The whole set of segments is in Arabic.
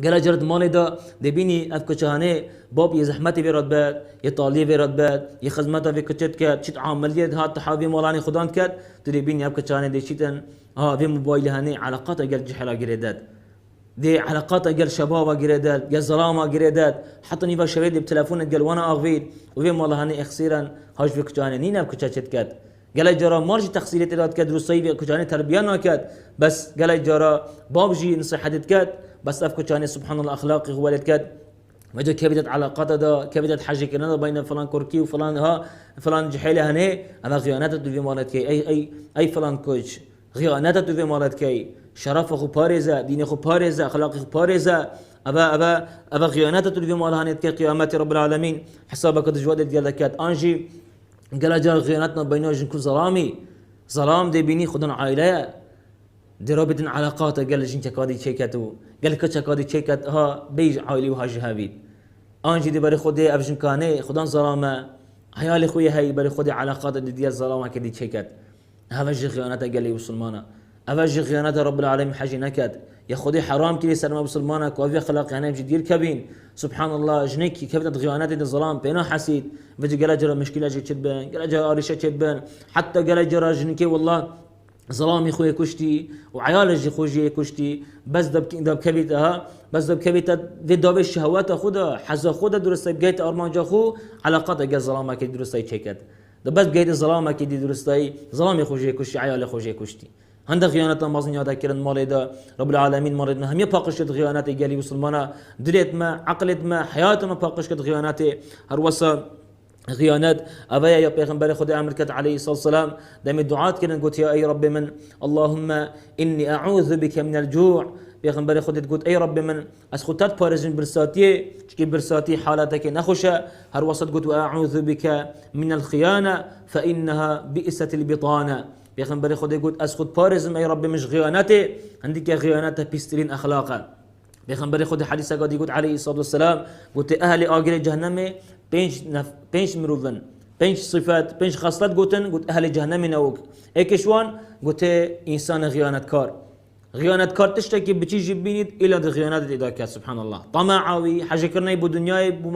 گله جرد مالی دا دبینی اف کچهانه باب یه زحمتی ویراد باد یه طالیه ویراد باد یه خدمت وی کچت کرد چیت عملیات ها تحاوی مالانی خدان کرد تو دبینی اف کچهانه دی چیتن ها وی موبایل هنی علاقات اگر جحلا گریداد دي علاقات اجل شباب جريدات يا ظلامه جريدات حتى نيفا شريد بتليفون قال وانا اغفيد وفي والله هني اخسيرا هاش في كجاني نينا بكچات كات قال جرا مارج تخسيرت ادات كاد روسي كجاني تربيانا كات بس قال جرا بابجي نصيحتت كات بس اف كجاني سبحان الله اخلاقي هو كات وجا كبدت علاقات دا كبدت حاجه كنا بين فلان كركي وفلان ها فلان جحيله هني انا خيانات في مالت كي اي فلان كوتش خيانات في مالت كي شرف خو بارزه دين خو بارزه اخلاق خو بارزه ابا خيانات في مال هانيت كي قيامات رب العالمين حسابك دجواد ديال كات انجي قال جا خياناتنا بينه جنكو ظلام دي بيني خدن عائله دي رابطن علاقات قال جنك كادي تشيكاتو قال كتش كادي تشيكات ها بيج عائلي وها جهابيد انجي دي بري خدي ابجن كاني خدن ظلامه عيالي خويا هي بري خدي علاقات ديال ظلامه كدي تشيكات هذا جي خيانات قال لي مسلمانه أفاجي خيانات رب العالمين حاجي نكد يا خدي حرام كلي سلمى بسلمانك وفي خلق يعني جدير كبين سبحان الله جنيكي كبدت خيانات الظلام بينا حسيد فجي قال جرى مشكلة جي تشبان قال جرى أريشة تشبان حتى قال جرى جنيكي والله ظلامي خويا كشتي وعيال جي خوجي كشتي بس دب كبيتها بس دب كبيتها في داب الشهوات خدا حز خدا درست بقيت أرمان جاخو علاقات قال ظلامك درست يشكت بس بقيت ظلامك دي درست ظلامي خوجي كشتي عيال خوجي كشتي هند خيانات مازن يادا كرن مالدا رب العالمين مالدنا هم يباقشت خيانات قالي مسلمانا دريت ما عقلت ما حياتنا باقشت خيانات هر وسا خيانات ابايا يا پیغمبر خدا امركت عليه الصلاه والسلام دم الدعاء كرن قلت يا اي رب من اللهم اني اعوذ بك من الجوع پیغمبر خودت گفت ای رب من از خودت پارزین برساتی چکی برساتی حالتك نخوشه هر وسط گفت اعوذ بك من الخيانه فانها بئست البطانه پیغمبر خدا گفت از خود پارزم ای رب مش خیانته هندی که خیانت پیسترین اخلاقه پیغمبر خود حدیث قادی گفت علیه الصلاه والسلام گفت اهل آگر جهنم پنج مروفن پنج صفات پنج خصلت گفت اهل جهنم نوک اکشوان گفت انسان خیانت کار تشتكي بچی جبینید الا ده خیانت ادا کرد سبحان الله طمعاوي حاجه کرنی بو دنیای بو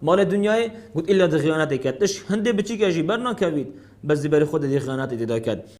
مال دنیای قلت الا ده خیانت کرد تش هنده بچی که جبرنا کوید بس دي بري خود دي خيانات ادا کرد